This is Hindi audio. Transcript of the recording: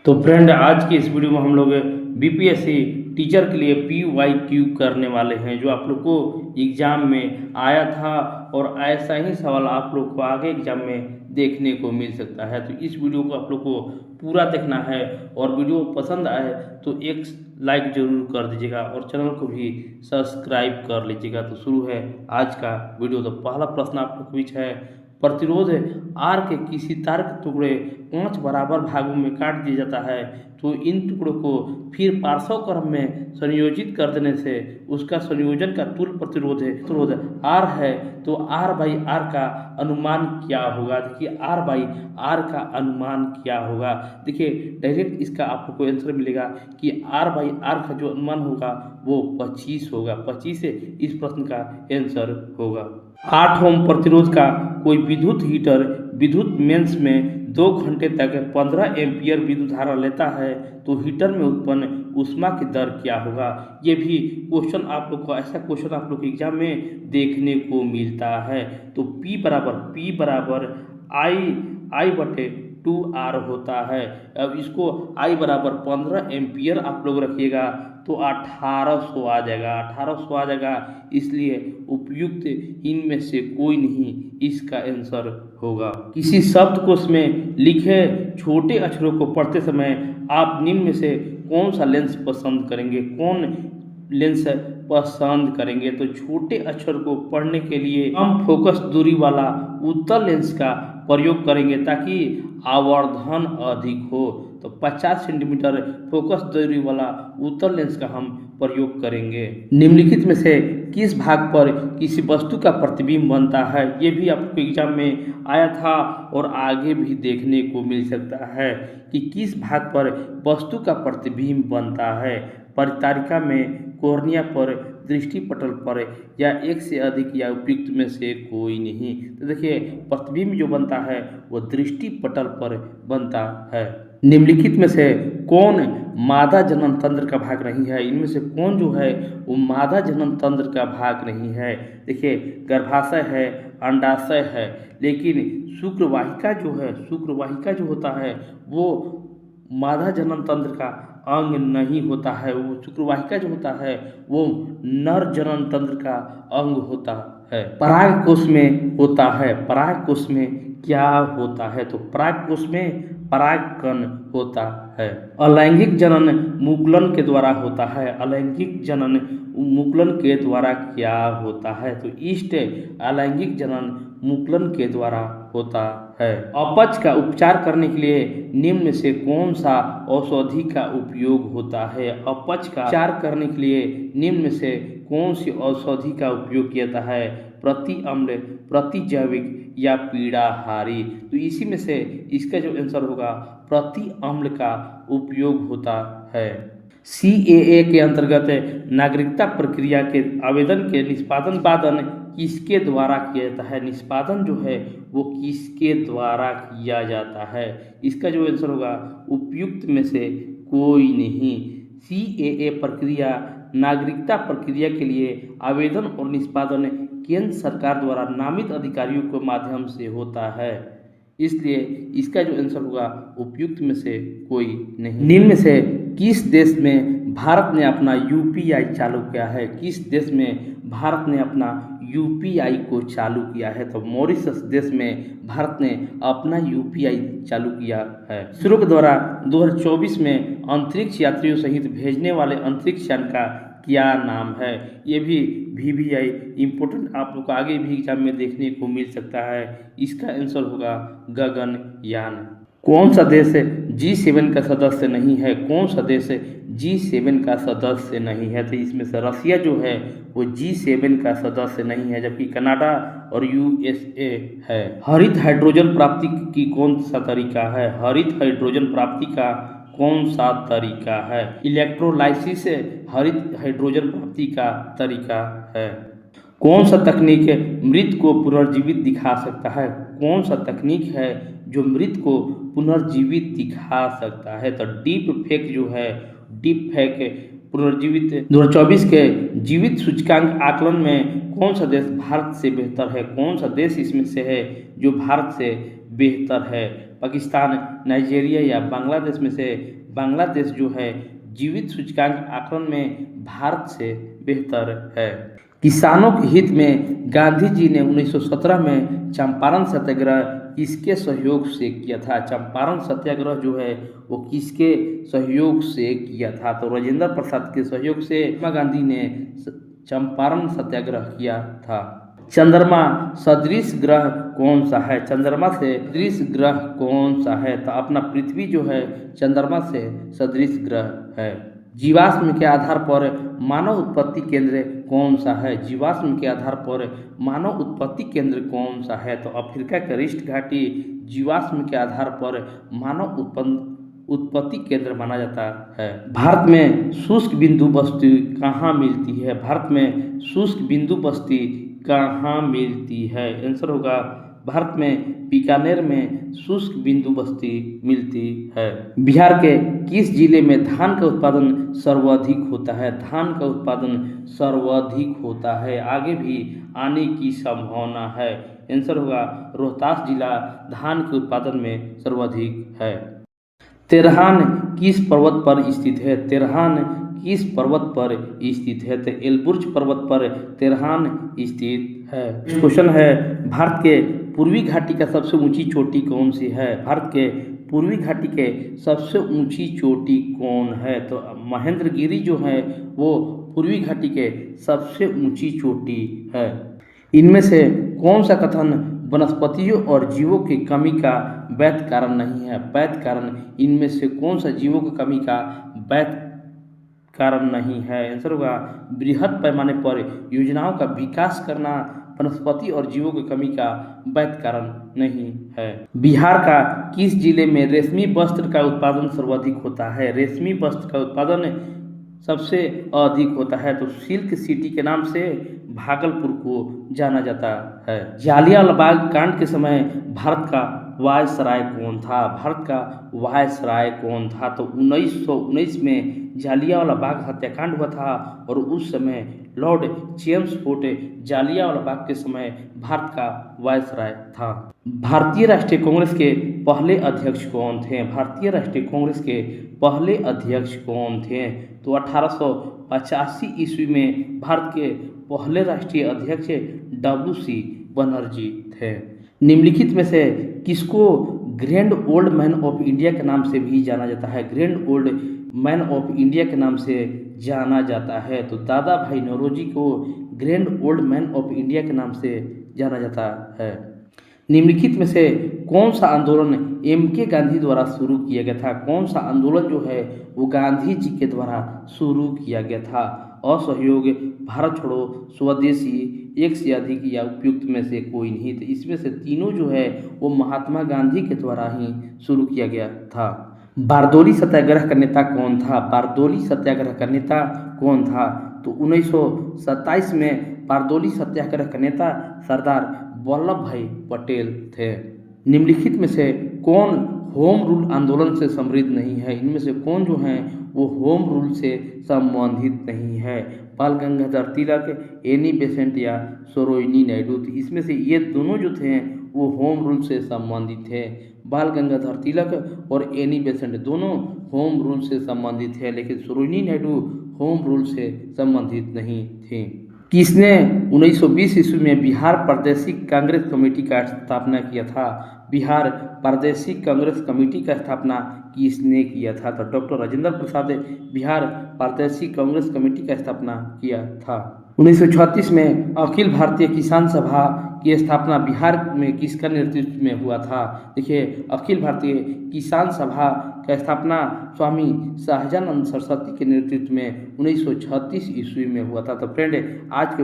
तो फ्रेंड, आज की इस वीडियो में हम लोग बीपीएससी टीचर के लिए PYQ करने वाले हैं, जो आप लोग को एग्ज़ाम में आया था और ऐसा ही सवाल आप लोग को आगे एग्ज़ाम में देखने को मिल सकता है। तो इस वीडियो को आप लोग को पूरा देखना है और वीडियो पसंद आए तो एक लाइक ज़रूर कर दीजिएगा और चैनल को भी सब्सक्राइब कर लीजिएगा। तो शुरू है आज का वीडियो। तो पहला प्रश्न आप लोग के बीच है, प्रतिरोध आर के किसी तार के टुकड़े 5 बराबर भागों में काट दिया जाता है, तो इन टुकड़ों को फिर पार्श्व क्रम में संयोजित कर देने से उसका संयोजन का तुल्य प्रतिरोध आर है, तो आर बाई आर का अनुमान क्या होगा। देखिए आर बाई आर का अनुमान क्या होगा। देखिए डायरेक्ट इसका आपको आंसर मिलेगा कि आर बाई आर का जो अनुमान होगा वो 25 होगा। 25 से इस प्रश्न का आंसर होगा। 8 ओम प्रतिरोध का कोई विद्युत हीटर विद्युत मेंस में 2 घंटे तक 15 एम्पियर विद्युत धारा लेता है, तो हीटर में उत्पन्न ऊष्मा की दर क्या होगा। ये भी क्वेश्चन आप लोग को, ऐसा क्वेश्चन आप लोग के एग्जाम में देखने को मिलता है। तो P बराबर आई बटे 2R होता है। अब इसको I बराबर 15 एम्पियर आप लोग रखिएगा तो 1800 आ जाएगा। 1800 आ जाएगा, इसलिए उपयुक्त इनमें से कोई नहीं इसका आंसर होगा। किसी शब्दकोश में लिखे छोटे अक्षरों को पढ़ते समय आप निम्न में से कौन सा लेंस पसंद करेंगे। तो छोटे अक्षर को पढ़ने के लिए हम फोकस दूरी वाला उत्तल लेंस का प्रयोग करेंगे ताकि आवर्धन अधिक हो। तो 50 सेंटीमीटर फोकस दूरी वाला उत्तल लेंस का हम प्रयोग करेंगे। निम्नलिखित में से किस भाग पर किसी वस्तु का प्रतिबिंब बनता है। ये भी आपको एग्जाम में आया था और आगे भी देखने को मिल सकता है कि किस भाग पर वस्तु का प्रतिबिंब बनता है। परितारिका में, कॉर्निया पर, दृष्टि पटल पर, या एक से अधिक, या उपयुक्त में से कोई नहीं। तो देखिए प्रतिबिंब जो बनता है वो दृष्टि पटल पर बनता है। निम्नलिखित में से कौन मादा जनन तंत्र का भाग नहीं है। इनमें से कौन जो है वो मादा जनन तंत्र का भाग नहीं है। देखिए गर्भाशय है, अंडाशय है, लेकिन शुक्रवाहिका जो होता है वो मादा जनन तंत्र का अंग नहीं होता है। वो शुक्रवाहिका जो होता है वो नर जनन तंत्र का अंग होता है। परागकोश में होता है। परागकोश में क्या होता है। तो परागकोश में परागकण होता है। अलैंगिक जनन मुकुलन के द्वारा होता है। अलैंगिक जनन मुकुलन के द्वारा क्या होता है। तो इष्ट अलैंगिक जनन मुकुलन के द्वारा होता है। अपच का उपचार करने के लिए निम्न में से कौन सा औषधि का उपयोग होता है। अपच का उपचार करने के लिए निम्न में से कौन सी औषधि का उपयोग किया जाता है। प्रति अम्ल, प्रति जैविक, या पीड़ाहारी। तो इसी में से इसका जो आंसर होगा प्रति अम्ल का उपयोग होता है। CAA के अंतर्गत नागरिकता प्रक्रिया के आवेदन के निष्पादन किसके द्वारा किया जाता है। निष्पादन जो है वो किसके द्वारा किया जाता है। इसका जो आंसर होगा उपयुक्त में से कोई नहीं। CAA प्रक्रिया नागरिकता प्रक्रिया के लिए आवेदन और निष्पादन केंद्र सरकार द्वारा नामित अधिकारियों के माध्यम से होता है, इसलिए इसका जो आंसर होगा उपयुक्त में से कोई नहीं। निम्न में से किस देश में भारत ने अपना UPI चालू किया है। किस देश में भारत ने अपना UPI को चालू किया है। तो मॉरिशस देश में भारत ने अपना UPI चालू किया है। इसरो के द्वारा 2024 में अंतरिक्ष यात्रियों सहित भेजने वाले अंतरिक्ष यान का क्या नाम है। ये भी VVI इम्पोर्टेंट आप लोग को आगे भी एग्जाम में देखने को मिल सकता है। इसका आंसर होगा गगनयान। कौन सा देश G7 का सदस्य नहीं है। कौन सा देश G7 का सदस्य नहीं है। तो इसमें से रसिया जो है वो G7 का सदस्य नहीं है, जबकि कनाडा और USA है। हरित हाइड्रोजन प्राप्ति की कौन सा तरीका है। हरित हाइड्रोजन प्राप्ति का कौन सा तरीका है। इलेक्ट्रोलाइसिस हरित हाइड्रोजन प्राप्ति का तरीका है। कौन सा तकनीक मृत को पुनर्जीवित दिखा सकता है। कौन सा तकनीक है जो मृत को पुनर्जीवित दिखा सकता है। तो डीप फेक जो है, डीप फेक पुनर्जीवित 2024 के जीवित सूचकांक आकलन में कौन सा देश भारत से बेहतर है। कौन सा देश इसमें से है जो भारत से बेहतर है। पाकिस्तान, नाइजीरिया या बांग्लादेश में से बांग्लादेश जो है जीवित सूचकांक आकलन में भारत से बेहतर है। किसानों के हित में गांधी जी ने 1917 में चंपारण सत्याग्रह किसके सहयोग से किया था? चंपारण सत्याग्रह जो है वो किसके सहयोग से किया था? तो राजेंद्र प्रसाद के सहयोग से महात्मा गांधी ने चंपारण सत्याग्रह किया था। चंद्रमा सदृश ग्रह कौन सा है? चंद्रमा से सदृश ग्रह कौन सा है? तो अपना पृथ्वी जो है चंद्रमा से सदृश ग्रह है। जीवाश्म के आधार पर मानव उत्पत्ति केंद्र कौन सा है? जीवाश्म के आधार पर मानव उत्पत्ति केंद्र कौन सा है? तो अफ्रीका के रिफ्ट घाटी जीवाश्म के आधार पर मानव उत्पत्ति केंद्र माना जाता है। भारत में शुष्क बिंदु बस्ती कहाँ मिलती है? भारत में शुष्क बिंदु बस्ती कहाँ मिलती है? आंसर होगा भारत में बीकानेर में शुष्क बिंदु बस्ती मिलती है। बिहार के किस जिले में धान का उत्पादन सर्वाधिक होता है? धान का उत्पादन सर्वाधिक होता है, आगे भी आने की संभावना है। आंसर होगा रोहतास जिला धान के उत्पादन में सर्वाधिक है। तेरहान किस पर्वत पर स्थित है? तेरहान किस पर्वत पर स्थित है? तो एलबुर्ज पर्वत पर तेरहान स्थित है। क्वेश्चन है भारत के पूर्वी घाटी का सबसे ऊंची चोटी कौन सी है? भारत के पूर्वी घाटी के सबसे ऊंची चोटी कौन है? तो महेंद्रगिरी जो है वो पूर्वी घाटी के सबसे ऊंची चोटी है। इनमें से कौन सा कथन वनस्पतियों और जीवों की कमी का वैध कारण नहीं है? वैध कारण इनमें से कौन सा जीवों की कमी का वैध कारण नहीं है? आंसर होगा बृहद पैमाने पर योजनाओं का विकास करना वनस्पति और जीवों की कमी का वैध कारण नहीं है। बिहार का किस जिले में रेशमी वस्त्र का उत्पादन सर्वाधिक होता है? रेशमी वस्त्र का उत्पादन सबसे अधिक होता है, तो सिल्क सिटी के नाम से भागलपुर को जाना जाता है। जालियांवाला बाग कांड के समय भारत का वायसराय कौन था? भारत का वायसराय कौन था? तो 1919 में जालियांवाला बाग हत्याकांड हुआ था और उस समय लॉर्ड चेम्सफोर्ड जालियांवाला बाग के समय भारत का वायसराय था। भारतीय राष्ट्रीय कांग्रेस के पहले अध्यक्ष कौन थे? भारतीय राष्ट्रीय कांग्रेस के पहले अध्यक्ष कौन थे? तो 1885 ईस्वी में भारत के पहले राष्ट्रीय अध्यक्ष WC बनर्जी थे। निम्नलिखित में से किसको grand old man of India के नाम से भी जाना जाता है? Grand old man of India के नाम से जाना जाता है, तो दादा भाई नौरोजी को grand old man of India के नाम से जाना जाता है। निम्नलिखित में से कौन सा आंदोलन MK गांधी द्वारा शुरू किया गया था? कौन सा आंदोलन जो है वो गांधी जी के द्वारा शुरू किया गया था? असहयोग, भारत छोड़ो, स्वदेशी, एक से अधिक या उपयुक्त में से कोई नहीं। तो इसमें से तीनों जो है वो महात्मा गांधी के द्वारा ही शुरू किया गया था। बारदोली सत्याग्रह का नेता कौन था? बारदोली सत्याग्रह का नेता कौन था? तो 1927 में बारदोली सत्याग्रह का नेता सरदार वल्लभ भाई पटेल थे। निम्नलिखित में से कौन होम रूल आंदोलन से समृद्ध नहीं है? इनमें से कौन जो है वो होम रूल से संबंधित नहीं है? बाल गंगाधर तिलक, एनी बेसेंट या सरोजिनी नायडू। तो इसमें से ये दोनों जो थे वो होम रूल से संबंधित थे। बाल गंगाधर तिलक और एनी बेसेंट दोनों होम रूल से संबंधित है, लेकिन सरोजिनी नायडू होम रूल से संबंधित नहीं थे। किसने 1920 ईस्वी में बिहार प्रादेशिक कांग्रेस कमेटी का स्थापना किया था? बिहार प्रादेशिक कांग्रेस कमेटी का स्थापना किसने किया था? तो डॉक्टर राजेंद्र प्रसाद बिहार प्रादेशिक कांग्रेस कमेटी का स्थापना किया था। 1936 में अखिल भारतीय किसान सभा की स्थापना बिहार में किसका नेतृत्व में हुआ था? देखिए, अखिल भारतीय किसान सभा का स्थापना स्वामी सहजानंद सरस्वती के नेतृत्व में 1936 ईस्वी में हुआ था। तो फ्रेंड, आज के